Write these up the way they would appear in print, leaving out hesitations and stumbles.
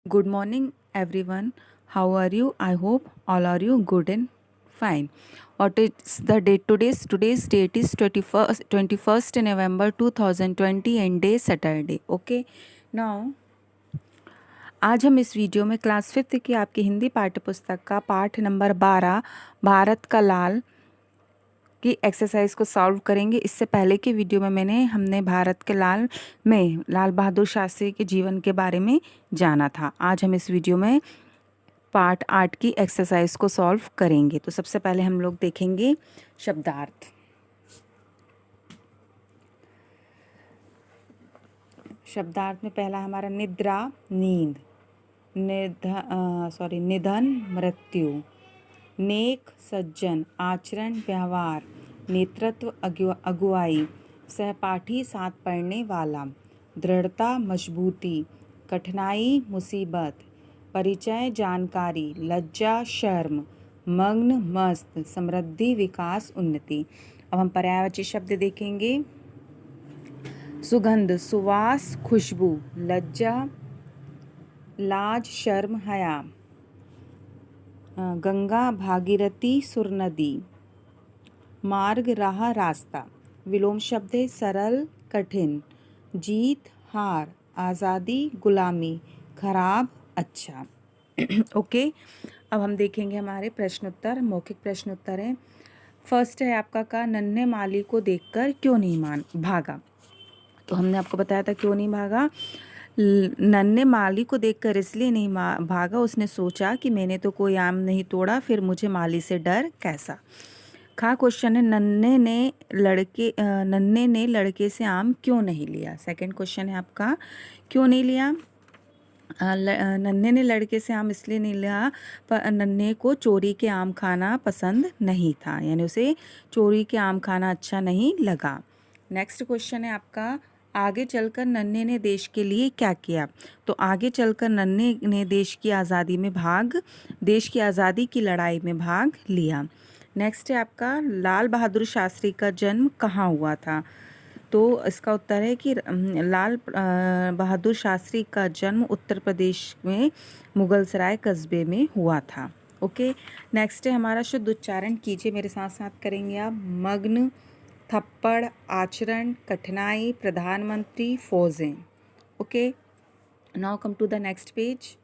Good morning, everyone. How are you? I hope all are you good and fine. What is the date today's? Today's date is 21st November 2020 and day Saturday. Okay. Now, आज हम इस video में class 5th की आपकी हिंदी पाठ्य पुस्तक का पाठ नंबर 12 भारत का लाल की एक्सरसाइज को सॉल्व करेंगे। इससे पहले के वीडियो में हमने भारत के लाल में लाल बहादुर शास्त्री के जीवन के बारे में जाना था। आज हम इस वीडियो में पार्ट 8 की एक्सरसाइज को सॉल्व करेंगे। तो सबसे पहले हम लोग देखेंगे शब्दार्थ। शब्दार्थ में पहला हमारा निद्रा, नींद, निधन, मृत्यु, नेक, सज्जन, आचरण, व्यवहार, नेतृत्व, अगुवाई, सहपाठी, साथ पढ़ने वाला, दृढ़ता, मजबूती, कठिनाई, मुसीबत, परिचय, जानकारी, लज्जा, शर्म, मग्न, मस्त, समृद्धि, विकास, उन्नति। अब हम पर्यायवाची शब्द देखेंगे। सुगंध, सुवास, खुशबू, लज्जा, लाज, शर्म, हया, गंगा, भागीरथी, सुरनदी, मार्ग, राह, रास्ता। विलोम शब्द है सरल, कठिन, जीत, हार, आज़ादी, गुलामी, खराब, अच्छा। ओके। अब हम देखेंगे हमारे प्रश्नोत्तर। मौखिक प्रश्नोत्तर है। फर्स्ट है आपका का नन्हे माली को देखकर क्यों नहीं भागा। तो हमने आपको बताया था क्यों नहीं भागा। नन्हे माली को देखकर इसलिए नहीं भागा, उसने सोचा कि मैंने तो कोई आम नहीं तोड़ा, फिर मुझे माली से डर कैसा। खा क्वेश्चन है नन्हे ने लड़के से आम क्यों नहीं लिया। सेकंड क्वेश्चन है आपका क्यों नहीं लिया। नन्हे ने लड़के से आम इसलिए नहीं लिया पर नन्हे को चोरी के आम खाना पसंद नहीं था, यानी उसे चोरी के आम खाना अच्छा नहीं लगा। नेक्स्ट क्वेश्चन है आपका आगे चलकर नन्हे ने देश के लिए क्या किया। तो आगे चलकर नन्हे ने देश की आज़ादी की लड़ाई में भाग लिया। नेक्स्ट है आपका लाल बहादुर शास्त्री का जन्म कहाँ हुआ था। तो इसका उत्तर है कि लाल बहादुर शास्त्री का जन्म उत्तर प्रदेश में मुगलसराय कस्बे में हुआ था। ओके। नेक्स्ट है हमारा शुद्ध उच्चारण कीजिए, मेरे साथ साथ करेंगे आप। मग्न, थप्पड़, आचरण, कठिनाई, प्रधानमंत्री, फौजें। Okay. Now come to the next page.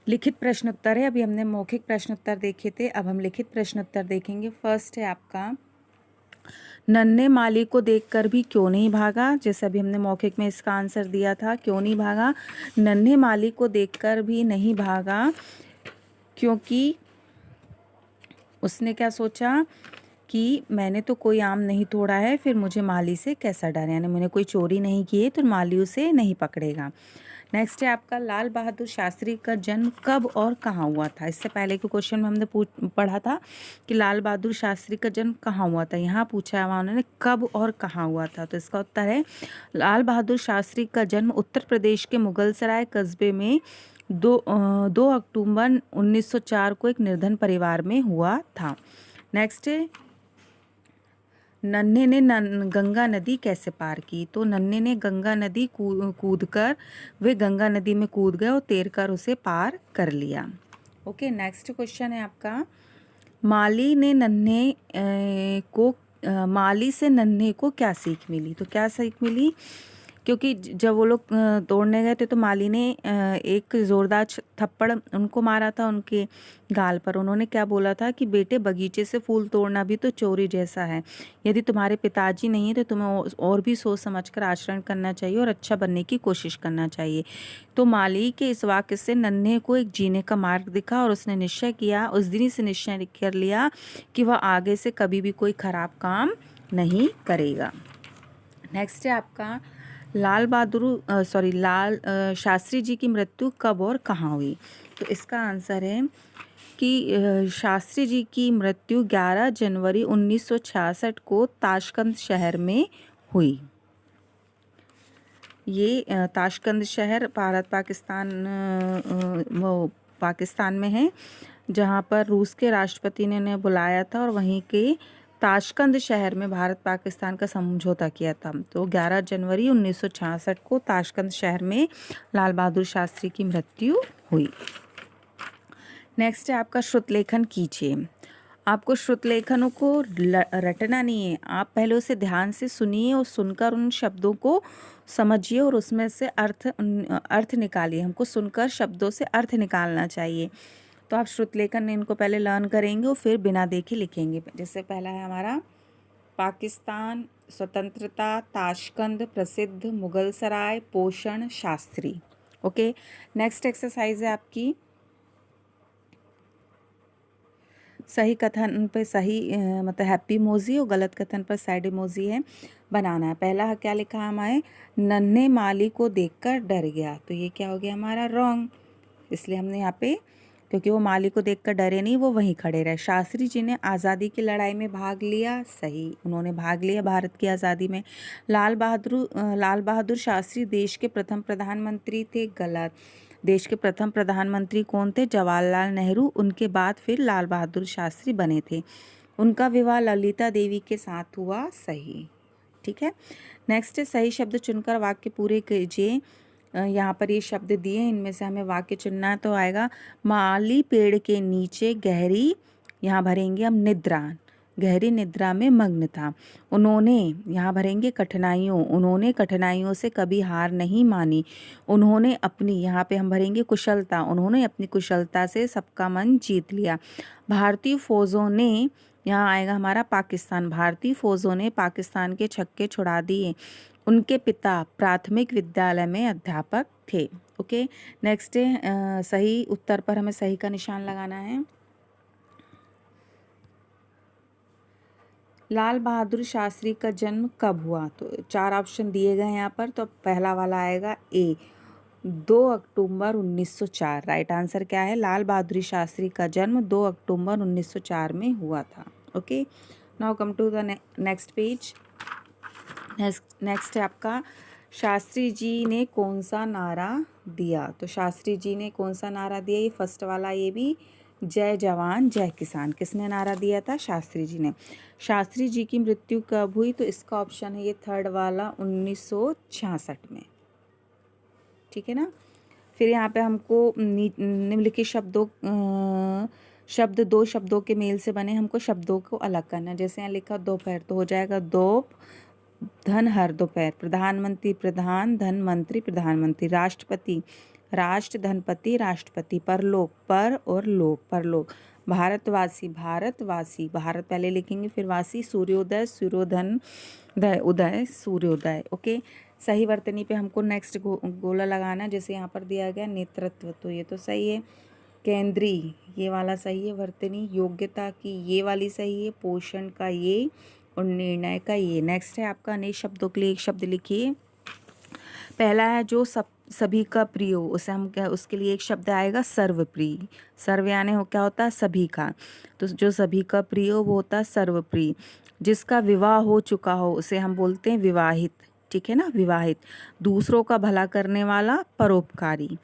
लिखित प्रश्नोत्तर है। अभी हमने मौखिक प्रश्नोत्तर देखे थे, अब हम लिखित प्रश्नोत्तर देखेंगे। फर्स्ट है आपका नन्हे माली को देखकर भी क्यों नहीं भागा। जैसे अभी हमने मौखिक में इसका आंसर दिया था, क्यों नहीं भागा। नन्हे माली को देखकर भी नहीं भागा क्योंकि उसने क्या सोचा कि मैंने तो कोई आम नहीं तोड़ा है, फिर मुझे माली से कैसा डर, यानी मैंने कोई चोरी नहीं की है तो माली उसे नहीं पकड़ेगा। नेक्स्ट है आपका लाल बहादुर शास्त्री का जन्म कब और कहाँ हुआ था। इससे पहले के क्वेश्चन में हमने पढ़ा था कि लाल बहादुर शास्त्री का जन्म कहाँ हुआ था। यहाँ पूछा है उन्होंने कब और कहाँ हुआ था। तो इसका उत्तर है लाल बहादुर शास्त्री का जन्म उत्तर प्रदेश के मुगलसराय कस्बे में 2 अक्टूबर 1904 को एक निर्धन परिवार में हुआ था। नेक्स्ट है नन्हे ने गंगा नदी कैसे पार की। तो नन्हे ने गंगा नदी कूदकर वे गंगा नदी में कूद गए और तैरकर उसे पार कर लिया। ओके। नेक्स्ट क्वेश्चन है आपका माली से नन्हे को क्या सीख मिली। तो क्या सीख मिली, क्योंकि जब वो लोग तोड़ने गए थे तो माली ने एक ज़ोरदार थप्पड़ उनको मारा था उनके गाल पर। उन्होंने क्या बोला था कि बेटे बगीचे से फूल तोड़ना भी तो चोरी जैसा है। यदि तुम्हारे पिताजी नहीं है तो तुम्हें और भी सोच समझकर आचरण करना चाहिए और अच्छा बनने की कोशिश करना चाहिए। तो माली के इस वाक्य से नन्हे को एक जीने का मार्ग दिखा और उसने निश्चय किया, उस दिन ही से निश्चय कर लिया कि वह आगे से कभी भी कोई खराब काम नहीं करेगा। नेक्स्ट है आपका लाल शास्त्री जी की मृत्यु कब और कहाँ हुई। तो इसका आंसर है कि शास्त्री जी की मृत्यु 11 जनवरी 1966 को ताशकंद शहर में हुई। ये ताशकंद शहर पाकिस्तान में है, जहाँ पर रूस के राष्ट्रपति ने उन्हें बुलाया था और वहीं के ताशकंद शहर में भारत पाकिस्तान का समझौता किया था? तो 11 जनवरी 1966 को ताशकंद शहर में लाल बहादुर शास्त्री की मृत्यु हुई। नेक्स्ट है आपका श्रुतलेखन कीजिए। आपको श्रुतलेखनों को रटना नहीं है, आप पहले उसे ध्यान से सुनिए और सुनकर उन शब्दों को समझिए और उसमें से अर्थ निकालिए। हमको सुनकर शब्दों से अर्थ निकालना चाहिए। तो आप श्रुतलेखन इनको पहले लर्न करेंगे और फिर बिना देखे लिखेंगे। जैसे पहला है हमारा पाकिस्तान, स्वतंत्रता, ताशकंद, प्रसिद्ध, मुगल सराय, पोषण, शास्त्री। ओके, नेक्स्ट एक्सरसाइज है आपकी सही कथन पर सही मतलब हैप्पी इमोजी और गलत कथन पर सैड इमोजी है बनाना है। पहला क्या लिखा है हमारे, नन्हे माली को देखकर डर गया, तो ये क्या हो गया हमारा रॉन्ग, इसलिए हमने यहाँ पे, क्योंकि वो माली को देखकर डरे नहीं, वो वहीं खड़े रहे। शास्त्री जी ने आज़ादी की लड़ाई में भाग लिया, सही, उन्होंने भाग लिया भारत की आज़ादी में। लाल बहादुर शास्त्री देश के प्रथम प्रधानमंत्री थे, गलत। देश के प्रथम प्रधानमंत्री कौन थे, जवाहरलाल नेहरू, उनके बाद फिर लाल बहादुर शास्त्री बने थे। उनका विवाह ललिता देवी के साथ हुआ, सही, ठीक है। नेक्स्ट है सही शब्द चुनकर वाक्य पूरे कीजिए। यहाँ पर ये शब्द दिए, इनमें से हमें वाक्य चुनना है, तो आएगा माली पेड़ के नीचे गहरी, यहाँ भरेंगे हम निद्रा, गहरी निद्रा में मग्न था। उन्होंने, यहाँ भरेंगे कठिनाइयों, उन्होंने कठिनाइयों से कभी हार नहीं मानी। उन्होंने अपनी, यहाँ पे हम भरेंगे कुशलता, उन्होंने अपनी कुशलता से सबका मन जीत लिया। भारतीय फौजों ने, यहाँ आएगा हमारा पाकिस्तान, भारतीय फौजों ने पाकिस्तान के छक्के छुड़ा दिए। उनके पिता प्राथमिक विद्यालय में अध्यापक थे। ओके, नेक्स्ट है सही उत्तर पर हमें सही का निशान लगाना है। लाल बहादुर शास्त्री का जन्म कब हुआ, तो 4 ऑप्शन दिए गए हैं यहाँ पर, तो पहला वाला आएगा ए, 2 अक्टूबर 1904। राइट आंसर क्या है, लाल बहादुर शास्त्री का जन्म 2 अक्टूबर 1904 में हुआ था। Okay, now come to the next page. Next है आपका शास्त्री जी ने कौन सा नारा दिया, तो शास्त्री जी ने कौन सा नारा दिया, ये फर्स्ट वाला, ये भी जय जवान जय किसान, किसने नारा दिया था, शास्त्री जी ने। शास्त्री जी की मृत्यु कब हुई, तो इसका ऑप्शन है ये थर्ड वाला, 1966 में, ठीक है ना। फिर यहाँ पे हमको निम्नलिखित शब्द 2 शब्दों के मेल से बने, हमको शब्दों को अलग करना है। जैसे यहाँ लिखा दोपहर, तो हो जाएगा दोप धन हर दोपहर, प्रधानमंत्री प्रधान धन मंत्री प्रधानमंत्री, राष्ट्रपति राष्ट्र धनपति राष्ट्रपति, परलोक पर और लोक परलोक, भारतवासी भारतवासी, भारत पहले लिखेंगे फिर वासी, सूर्योदय सूर्योधन उदय सूर्योदय। ओके, सही वर्तनी पे हमको नेक्स्ट गोला लगाना है। जैसे यहाँ पर दिया गया नेतृत्व, तो ये तो सही है। केंद्रीय, ये वाला सही है। वर्तनी, योग्यता की, ये वाली सही है। पोषण का ये, और निर्णय का ये। नेक्स्ट है आपका अनेक शब्दों के लिए एक शब्द लिखिए। पहला है जो सभी का प्रिय हो, उसे हम क्या, उसके लिए एक शब्द आएगा सर्वप्रिय। सर्व यानी हो क्या होता है, सभी का, तो जो सभी का प्रिय हो वो होता है सर्वप्रिय। जिसका विवाह हो चुका हो उसे हम बोलते हैं विवाहित, ठीक है ना, विवाहित। दूसरों का भला करने वाला परोपकारी।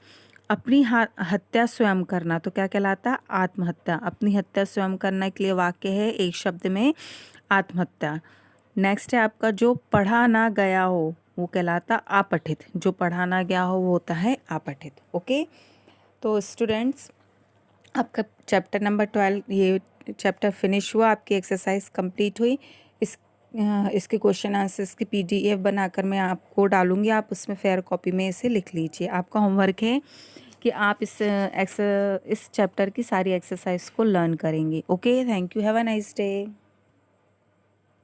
अपनी हत्या स्वयं करना तो क्या कहलाता है, आत्महत्या। अपनी हत्या स्वयं करने के लिए वाक्य है एक शब्द में, आत्महत्या। नेक्स्ट है आपका जो पढ़ा ना गया हो वो कहलाता अपठित, जो पढ़ा ना गया हो वो होता है अपठित। ओके, तो स्टूडेंट्स आपका चैप्टर नंबर 12 ये चैप्टर फिनिश हुआ, आपकी एक्सरसाइज कंप्लीट हुई। इसके क्वेश्चन आंसर्स की PDF बनाकर मैं आपको डालूंगी, आप उसमें फेयर कॉपी में इसे लिख लीजिए। आपका होमवर्क है कि आप इस चैप्टर की सारी एक्सरसाइज को लर्न करेंगे। Okay, thank you, have a nice day.